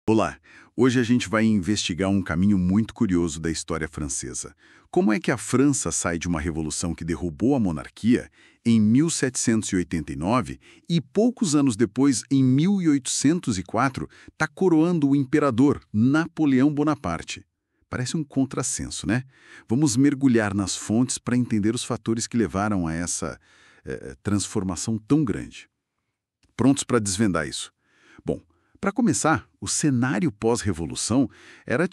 Olá! Hoje a gente vai investigar um caminho muito curioso da história francesa. Como é que a França sai de uma revolução que derrubou a monarquia em 1789 e poucos anos depois, em 1804, está coroando o imperador Napoleão Bonaparte? Parece um contrassenso, né? Vamos mergulhar nas fontes para entender os fatores que levaram a essa transformação tão grande. Prontos para desvendar isso? Bom, para começar, o cenário pós-revolução era,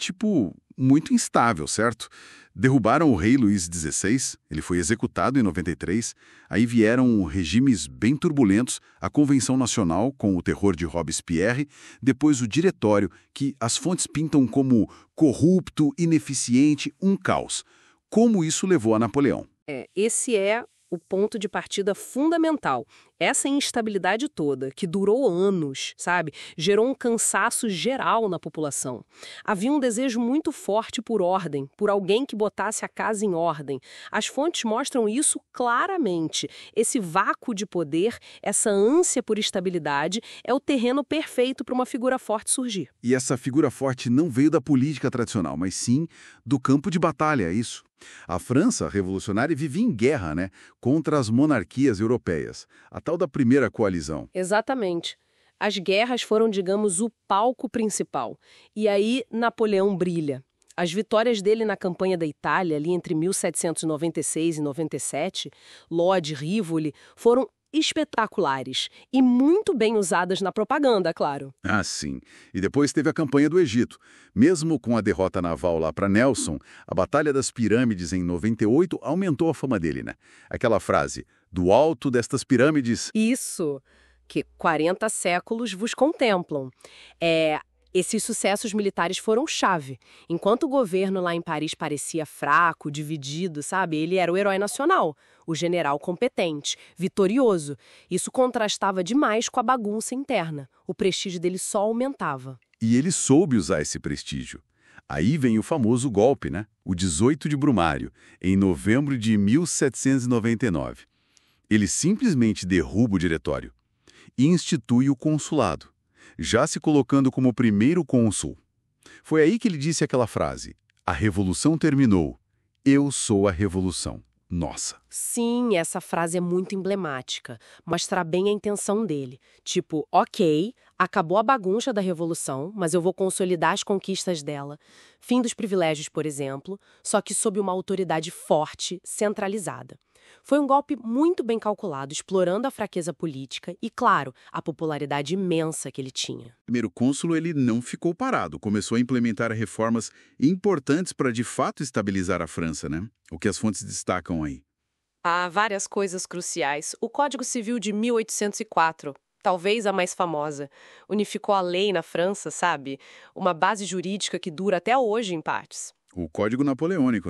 muito instável, certo? Derrubaram o rei Luís XVI, ele foi executado em 93, aí vieram regimes bem turbulentos, a Convenção Nacional, com o terror de Robespierre, depois o Diretório, que as fontes pintam como corrupto, ineficiente, um caos. Como isso levou a Napoleão? Esse é o ponto de partida fundamental. Essa instabilidade toda, que durou anos, sabe, gerou um cansaço geral na população. Havia um desejo muito forte por ordem, por alguém que botasse a casa em ordem. As fontes mostram isso claramente. Esse vácuo de poder, essa ânsia por estabilidade, é o terreno perfeito para uma figura forte surgir. E essa figura forte não veio da política tradicional, mas sim do campo de batalha, é isso. A França revolucionária vivia em guerra, contra as monarquias europeias, a tal da Primeira Coalizão. Exatamente. As guerras foram, digamos, o palco principal. E aí Napoleão brilha. As vitórias dele na campanha da Itália, ali entre 1796 e 97, Lodi, Rivoli, foram espetaculares e muito bem usadas na propaganda, claro. Ah, sim. E depois teve a campanha do Egito. Mesmo com a derrota naval lá para Nelson, a Batalha das Pirâmides em 98 aumentou a fama dele, Aquela frase, do alto destas pirâmides... Isso, que 40 séculos vos contemplam. Esses sucessos militares foram chave. Enquanto o governo lá em Paris parecia fraco, dividido, sabe? Ele era o herói nacional, o general competente, vitorioso. Isso contrastava demais com a bagunça interna. O prestígio dele só aumentava. E ele soube usar esse prestígio. Aí vem o famoso golpe, O 18 de Brumário, em novembro de 1799. Ele simplesmente derruba o diretório e institui o consulado, já se colocando como primeiro cônsul. Foi aí que ele disse aquela frase: "A revolução terminou. Eu sou a revolução." Nossa! Sim, essa frase é muito emblemática. Mostra bem a intenção dele. Tipo, ok, acabou a bagunça da revolução, mas eu vou consolidar as conquistas dela. Fim dos privilégios, por exemplo, só que sob uma autoridade forte, centralizada. Foi um golpe muito bem calculado, explorando a fraqueza política e, claro, a popularidade imensa que ele tinha. O primeiro cônsul ele não ficou parado, começou a implementar reformas importantes para de fato estabilizar a França, O que as fontes destacam aí? Há várias coisas cruciais. O Código Civil de 1804, talvez a mais famosa, unificou a lei na França, sabe? Uma base jurídica que dura até hoje em partes. O Código Napoleônico,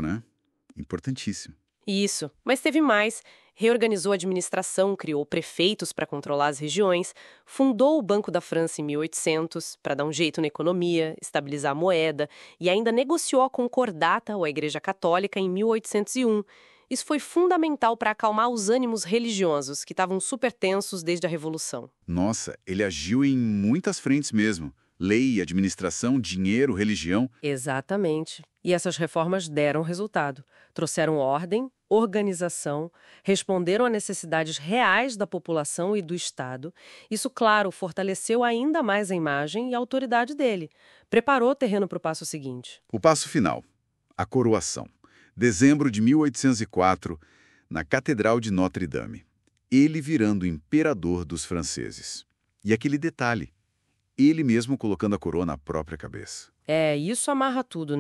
Importantíssimo. Isso, mas teve mais. Reorganizou a administração, criou prefeitos para controlar as regiões, fundou o Banco da França em 1800 para dar um jeito na economia, estabilizar a moeda e ainda negociou a concordata ou a Igreja Católica em 1801. Isso foi fundamental para acalmar os ânimos religiosos, que estavam super tensos desde a Revolução. Nossa, ele agiu em muitas frentes mesmo. Lei, administração, dinheiro, religião. Exatamente. E essas reformas deram resultado. Trouxeram ordem, organização, responderam a necessidades reais da população e do Estado. Isso, claro, fortaleceu ainda mais a imagem e a autoridade dele. Preparou o terreno para o passo seguinte. O passo final, a coroação. Dezembro de 1804, na Catedral de Notre-Dame. Ele virando imperador dos franceses. E aquele detalhe, ele mesmo colocando a coroa na própria cabeça. Isso amarra tudo,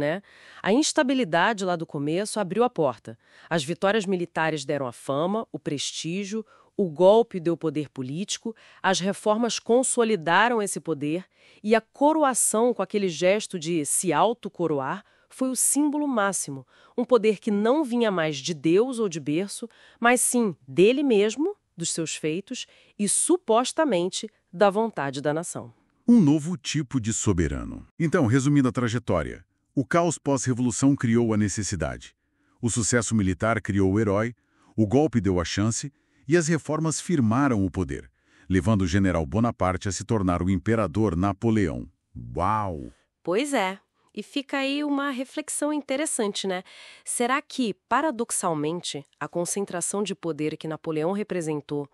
A instabilidade lá do começo abriu a porta. As vitórias militares deram a fama, o prestígio, o golpe deu poder político, as reformas consolidaram esse poder e a coroação com aquele gesto de se autocoroar foi o símbolo máximo. Um poder que não vinha mais de Deus ou de berço, mas sim dele mesmo, dos seus feitos e, supostamente, da vontade da nação. Um novo tipo de soberano. Então, resumindo a trajetória, o caos pós-revolução criou a necessidade. O sucesso militar criou o herói, o golpe deu a chance e as reformas firmaram o poder, levando o general Bonaparte a se tornar o imperador Napoleão. Uau! Pois é. E fica aí uma reflexão interessante, né? Será que, paradoxalmente, a concentração de poder que Napoleão representou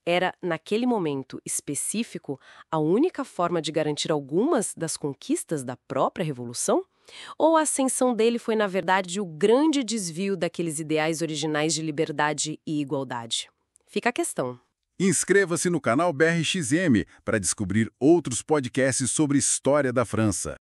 era, naquele momento específico, a única forma de garantir algumas das conquistas da própria Revolução? Ou a ascensão dele foi, na verdade, o grande desvio daqueles ideais originais de liberdade e igualdade? Fica a questão. Inscreva-se no canal BRXM para descobrir outros podcasts sobre história da França.